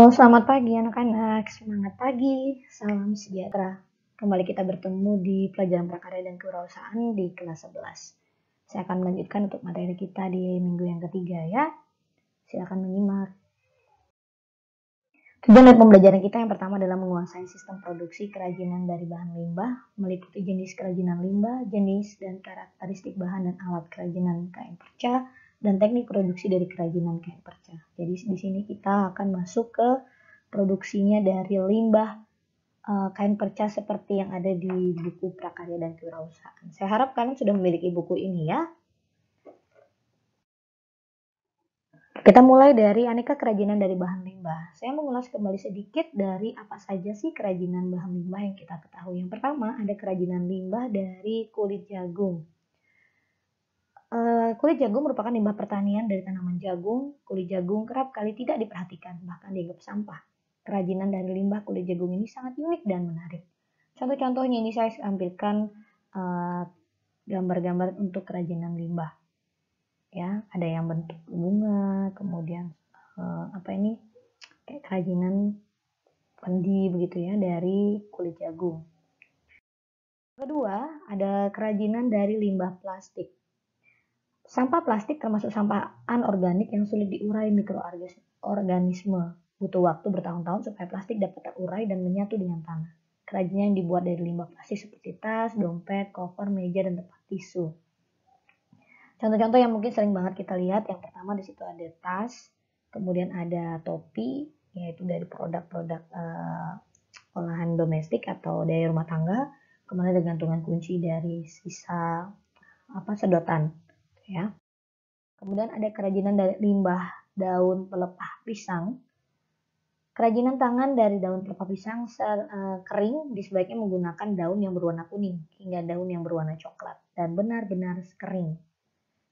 Selamat pagi anak-anak, semangat pagi, salam sejahtera. Kembali kita bertemu di pelajaran prakarya dan kewirausahaan di kelas 11. Saya akan melanjutkan untuk materi kita di minggu yang ketiga ya. Silakan menyimak. Tujuan dari pembelajaran kita yang pertama adalah menguasai sistem produksi kerajinan dari bahan limbah, meliputi jenis kerajinan limbah, jenis dan karakteristik bahan dan alat kerajinan kain perca, dan teknik produksi dari kerajinan kain perca. Jadi di sini kita akan masuk ke produksinya dari limbah kain perca seperti yang ada di buku prakarya dan kewirausahaan. Saya harap kalian sudah memiliki buku ini ya. Kita mulai dari aneka kerajinan dari bahan limbah. Saya mengulas kembali sedikit dari apa saja sih kerajinan bahan limbah yang kita ketahui. Yang pertama ada kerajinan limbah dari kulit jagung. Kulit jagung merupakan limbah pertanian dari tanaman jagung. Kulit jagung kerap kali tidak diperhatikan, bahkan dianggap sampah. Kerajinan dari limbah kulit jagung ini sangat unik dan menarik. Contoh-contohnya ini saya ambilkan gambar-gambar untuk kerajinan limbah. Ya, ada yang bentuk bunga, kemudian kayak kerajinan pendi begitu ya dari kulit jagung. Kedua, ada kerajinan dari limbah plastik. Sampah plastik termasuk sampah anorganik yang sulit diurai mikroorganisme. Butuh waktu bertahun-tahun supaya plastik dapat terurai dan menyatu dengan tanah. Kerajinan yang dibuat dari limbah plastik seperti tas, dompet, koper, meja, dan tempat tisu. Contoh-contoh yang mungkin sering banget kita lihat, yang pertama di situ ada tas, kemudian ada topi, yaitu dari produk-produk olahan domestik atau dari rumah tangga, kemudian ada gantungan kunci dari sisa sedotan, ya. Kemudian ada kerajinan dari limbah daun pelepah pisang. Kerajinan tangan dari daun pelepah pisang kering sebaiknya menggunakan daun yang berwarna kuning hingga daun yang berwarna coklat dan benar-benar kering.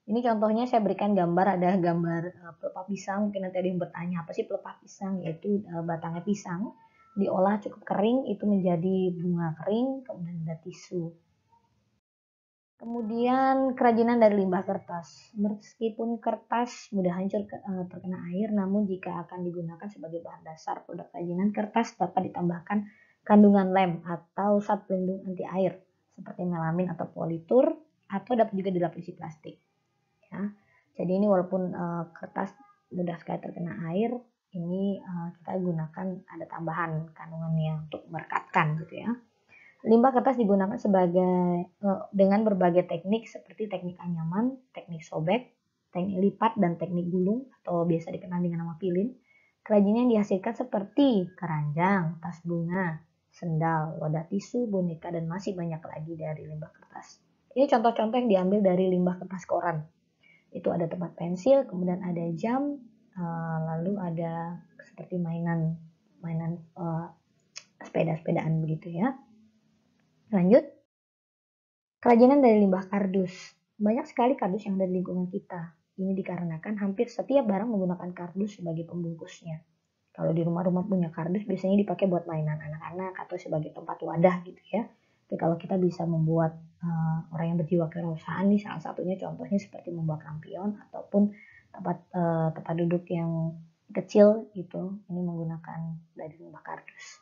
Ini contohnya saya berikan gambar, ada gambar pelepah pisang. Mungkin nanti ada yang bertanya apa sih pelepah pisang, yaitu batangnya pisang diolah cukup kering itu menjadi bunga kering, kemudian ada tisu. Kemudian kerajinan dari limbah kertas. Meskipun kertas mudah hancur terkena air, namun jika akan digunakan sebagai bahan dasar produk kerajinan, kertas dapat ditambahkan kandungan lem atau zat pelindung anti air seperti melamin atau politur, atau dapat juga dilapisi plastik. Ya. Jadi ini walaupun kertas mudah sekali terkena air, ini kita gunakan ada tambahan kandungannya untuk merekatkan gitu ya. Limbah kertas digunakan dengan berbagai teknik seperti teknik anyaman, teknik sobek, teknik lipat, dan teknik gulung atau biasa dikenal dengan nama pilin. Kerajinan yang dihasilkan seperti keranjang, tas bunga, sendal, wadah tisu, boneka, dan masih banyak lagi dari limbah kertas. Ini contoh-contoh yang diambil dari limbah kertas koran. Itu ada tempat pensil, kemudian ada jam, lalu ada seperti mainan sepeda-sepedaan begitu ya. Lanjut, kerajinan dari limbah kardus. Banyak sekali kardus yang ada di lingkungan kita. Ini dikarenakan hampir setiap barang menggunakan kardus sebagai pembungkusnya. Kalau di rumah-rumah punya kardus biasanya dipakai buat mainan anak-anak atau sebagai tempat wadah gitu ya. Tapi kalau kita bisa membuat orang yang berjiwa kewirausahaan nih, salah satunya contohnya seperti membuat lampion ataupun tempat duduk yang kecil gitu, ini menggunakan dari limbah kardus.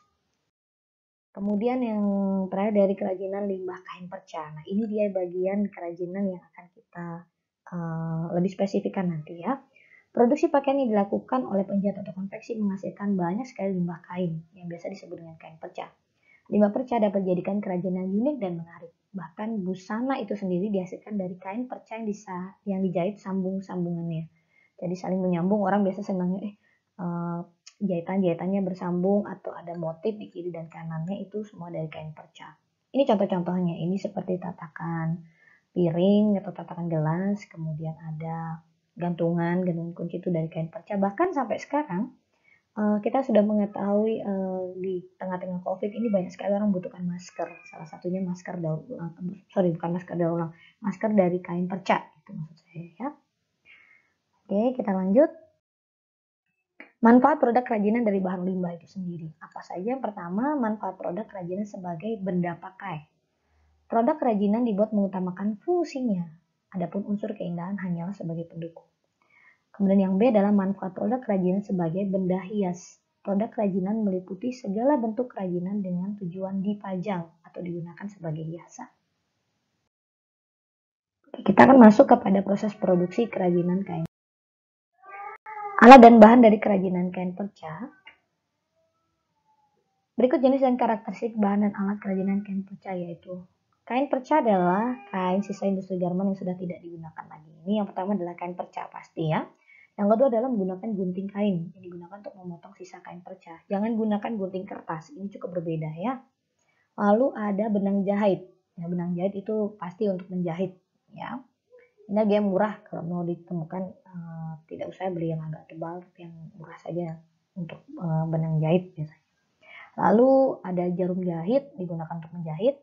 Kemudian yang terakhir dari kerajinan limbah kain perca. Nah ini dia bagian kerajinan yang akan kita lebih spesifikkan nanti ya. Produksi pakaian yang dilakukan oleh penjahit atau konveksi menghasilkan banyak sekali limbah kain yang biasa disebut dengan kain perca. Limbah perca dapat dijadikan kerajinan unik dan menarik. Bahkan busana itu sendiri dihasilkan dari kain perca yang dijahit sambung-sambungannya. Jadi saling menyambung, orang biasa senangnya jahitan-jahitannya bersambung atau ada motif di kiri dan kanannya, itu semua dari kain perca. Ini contoh-contohnya, ini seperti tatakan piring atau tatakan gelas, kemudian ada gantungan kunci itu dari kain perca. Bahkan sampai sekarang kita sudah mengetahui di tengah-tengah COVID ini banyak sekali orang membutuhkan masker. Salah satunya masker daur ulang, masker dari kain perca itu maksud saya ya. Oke, kita lanjut. Manfaat produk kerajinan dari bahan limbah itu sendiri. Apa saja? Yang pertama, manfaat produk kerajinan sebagai benda pakai. Produk kerajinan dibuat mengutamakan fungsinya. Adapun unsur keindahan hanyalah sebagai pendukung. Kemudian yang B adalah manfaat produk kerajinan sebagai benda hias. Produk kerajinan meliputi segala bentuk kerajinan dengan tujuan dipajang atau digunakan sebagai hiasan. Kita akan masuk kepada proses produksi kerajinan kain. Alat dan bahan dari kerajinan kain perca. Berikut jenis dan karakteristik bahan dan alat kerajinan kain perca yaitu kain perca adalah kain sisa industri garmen yang sudah tidak digunakan lagi. Ini yang pertama adalah kain perca pasti ya. Yang kedua adalah menggunakan gunting kain yang digunakan untuk memotong sisa kain perca. Jangan gunakan gunting kertas, ini cukup berbeda ya. Lalu ada benang jahit. Ya, benang jahit itu pasti untuk menjahit ya. Ini harga yang murah, kalau mau ditemukan tidak usah beli yang agak tebal, tapi yang murah saja untuk benang jahit biasanya. Lalu ada jarum jahit digunakan untuk menjahit.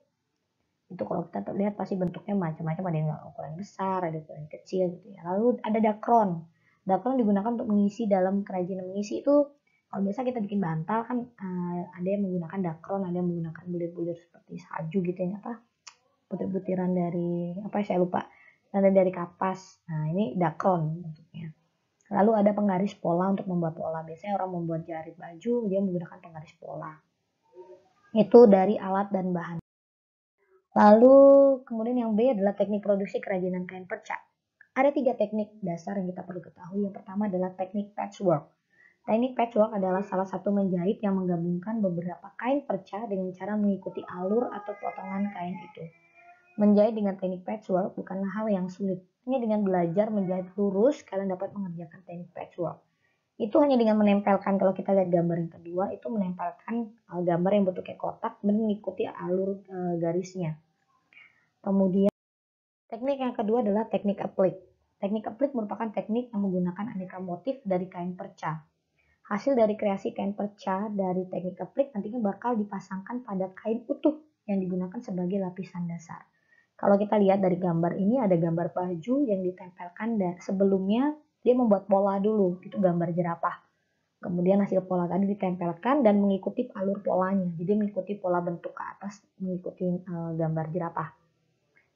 Itu kalau kita lihat pasti bentuknya macam-macam, ada yang ukuran besar, ada ukuran kecil gitu ya. Lalu ada dakron. Dakron digunakan untuk mengisi dalam kerajinan. Mengisi itu kalau biasa kita bikin bantal kan ada yang menggunakan dakron, ada yang menggunakan bulir-bulir seperti salju gitu ya, apa butir-butiran dari apa saya lupa, ada dari kapas. Nah ini dakron bentuknya. Lalu ada penggaris pola untuk membuat pola. Biasanya orang membuat jarit baju dia menggunakan penggaris pola. Itu dari alat dan bahan. Lalu kemudian yang B adalah teknik produksi kerajinan kain perca. Ada 3 teknik dasar yang kita perlu ketahui. Yang pertama adalah teknik patchwork. Teknik patchwork adalah salah satu menjahit yang menggabungkan beberapa kain perca dengan cara mengikuti alur atau potongan kain itu. Menjahit dengan teknik patchwork bukanlah hal yang sulit. Hanya dengan belajar menjahit lurus, kalian dapat mengerjakan teknik patchwork. Itu hanya dengan menempelkan, kalau kita lihat gambar yang kedua, itu menempelkan gambar yang bentuknya kotak dan mengikuti alur garisnya. Kemudian teknik yang kedua adalah teknik applique. Teknik applique merupakan teknik yang menggunakan aneka motif dari kain perca. Hasil dari kreasi kain perca dari teknik applique nantinya bakal dipasangkan pada kain utuh yang digunakan sebagai lapisan dasar. Kalau kita lihat dari gambar ini ada gambar baju yang ditempelkan dan sebelumnya dia membuat pola dulu, itu gambar jerapah. Kemudian hasil pola tadi ditempelkan dan mengikuti alur polanya. Jadi mengikuti pola bentuk ke atas, mengikuti gambar jerapah.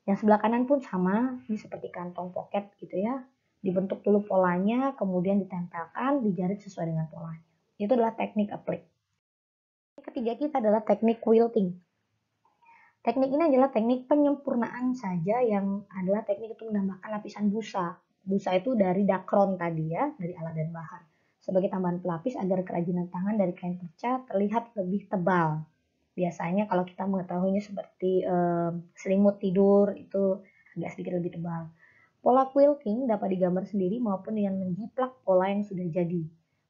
Yang sebelah kanan pun sama, ini seperti kantong pocket gitu ya. Dibentuk dulu polanya, kemudian ditempelkan, dijarit sesuai dengan polanya. Itu adalah teknik applique. Yang ketiga kita adalah teknik quilting. Teknik ini adalah teknik penyempurnaan saja yang adalah teknik untuk menambahkan lapisan busa. Busa itu dari dakron tadi ya, dari alat dan bahan. Sebagai tambahan pelapis agar kerajinan tangan dari kain perca terlihat lebih tebal. Biasanya kalau kita mengetahuinya seperti selimut tidur itu agak sedikit lebih tebal. Pola quilting dapat digambar sendiri maupun dengan menjiplak pola yang sudah jadi.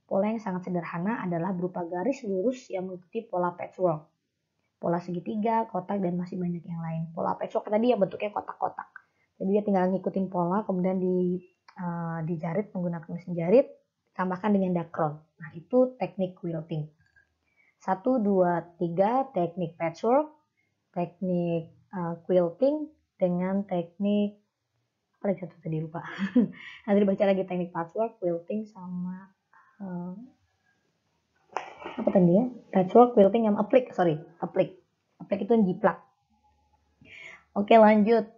Pola yang sangat sederhana adalah berupa garis lurus yang mengikuti pola patchwork. Pola segitiga, kotak, dan masih banyak yang lain. Pola patchwork tadi yang bentuknya kotak-kotak. Jadi dia tinggal ngikutin pola, kemudian dijarit menggunakan mesin jarit, tambahkan dengan dakron. Nah itu teknik quilting. 1, 2, 3 teknik patchwork, teknik quilting dengan teknik apa satu tadi lupa. Nanti dibaca lagi teknik patchwork, quilting sama apa tadi ya? Patchwork, quilting yang applique, applique. Applique itu jiplak. Oke, lanjut.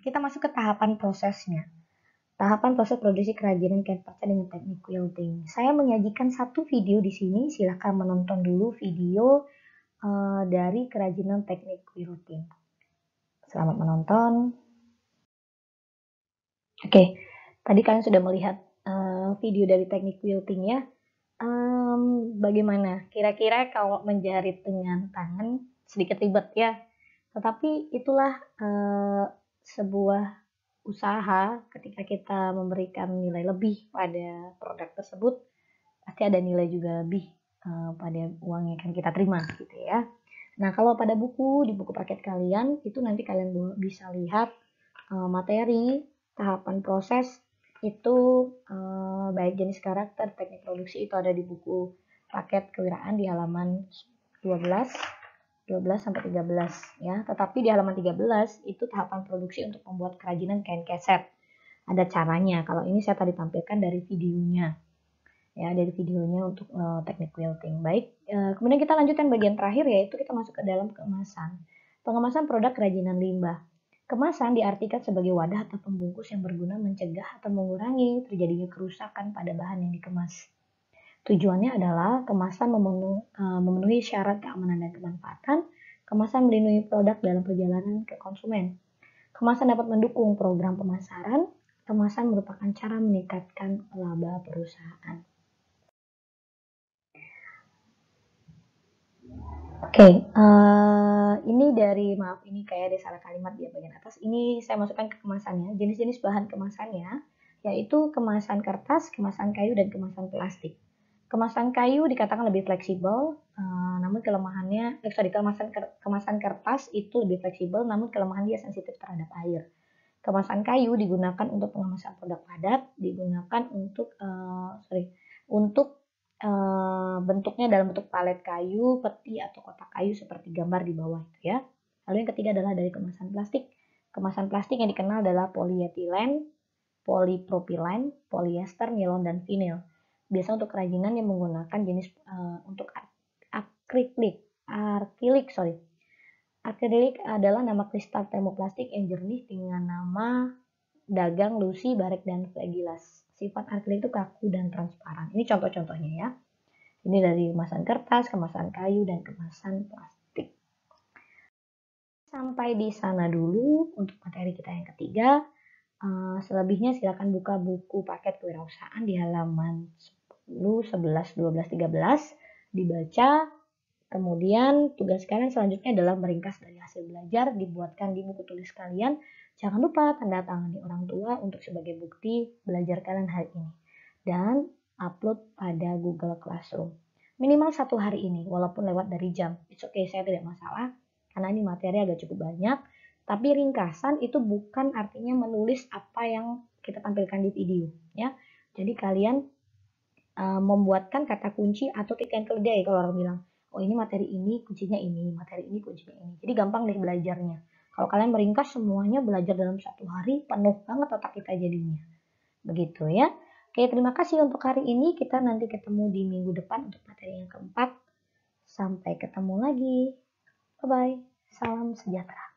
Kita masuk ke tahapan prosesnya. Tahapan proses produksi kerajinan kain perca dengan teknik quilting. Saya menyajikan satu video di sini, silahkan menonton dulu video dari kerajinan teknik quilting. Selamat menonton. Oke, tadi kalian sudah melihat video dari teknik quilting ya. Bagaimana? Kira-kira kalau menjarit dengan tangan sedikit ribet ya. Tetapi itulah sebuah usaha ketika kita memberikan nilai lebih pada produk tersebut, pasti ada nilai juga lebih pada uang yang akan kita terima gitu ya. Nah kalau pada buku, di buku paket kalian itu nanti kalian bisa lihat materi, tahapan proses itu baik jenis karakter, teknik produksi itu ada di buku paket kewiraan di halaman 12 sampai 13 ya. Tetapi di halaman 13 itu tahapan produksi untuk membuat kerajinan kain keset. Ada caranya. Kalau ini saya tadi tampilkan dari videonya. Ya, dari videonya untuk teknik quilting. Baik, kemudian kita lanjutkan bagian terakhir yaitu kita masuk ke dalam kemasan. Pengemasan produk kerajinan limbah. Kemasan diartikan sebagai wadah atau pembungkus yang berguna mencegah atau mengurangi terjadinya kerusakan pada bahan yang dikemas. Tujuannya adalah kemasan memenuhi syarat keamanan dan kemanfaatan, kemasan melindungi produk dalam perjalanan ke konsumen. Kemasan dapat mendukung program pemasaran, kemasan merupakan cara meningkatkan laba perusahaan. Oke, ini kayak ada salah kalimat di bagian atas. Ini saya masukkan ke kemasannya. Jenis-jenis bahan kemasannya yaitu kemasan kertas, kemasan kayu, dan kemasan plastik. Kemasan kayu dikatakan lebih fleksibel, namun kemasan kertas itu lebih fleksibel, namun kelemahan dia sensitif terhadap air. Kemasan kayu digunakan untuk pengemasan produk padat, digunakan untuk bentuknya dalam bentuk palet kayu, peti, atau kotak kayu seperti gambar di bawah itu ya. Lalu yang ketiga adalah dari kemasan plastik. Kemasan plastik yang dikenal adalah polietilen, polipropilen, polyester, nilon, dan vinil. Biasa untuk kerajinan yang menggunakan jenis untuk akrilik. Akrilik adalah nama kristal termoplastik yang jernih dengan nama dagang, Lucy, Barek, dan Flagilas. Sifat akrilik itu kaku dan transparan. Ini contoh-contohnya ya. Ini dari kemasan kertas, kemasan kayu, dan kemasan plastik. Sampai di sana dulu untuk materi kita yang ketiga. Selebihnya silakan buka buku paket kewirausahaan di halaman 10, 11, 12, 13. Dibaca. Kemudian tugas kalian selanjutnya adalah meringkas dari hasil belajar, dibuatkan di buku tulis kalian. Jangan lupa tanda tangani orang tua untuk sebagai bukti belajar kalian hari ini. Dan upload pada Google Classroom. Minimal 1 hari ini, walaupun lewat dari jam. It's okay, saya tidak masalah, karena ini materi agak cukup banyak. Tapi ringkasan itu bukan artinya menulis apa yang kita tampilkan di video. Ya. Jadi kalian membuatkan kata kunci atau kick and keledai kalau orang bilang. Oh ini materi ini kuncinya ini, materi ini kuncinya ini. Jadi gampang deh belajarnya. Kalau kalian meringkas semuanya belajar dalam 1 hari, penuh banget otak kita jadinya. Begitu ya. Oke, terima kasih untuk hari ini. Kita nanti ketemu di minggu depan untuk materi yang keempat. Sampai ketemu lagi. Bye-bye. Salam sejahtera.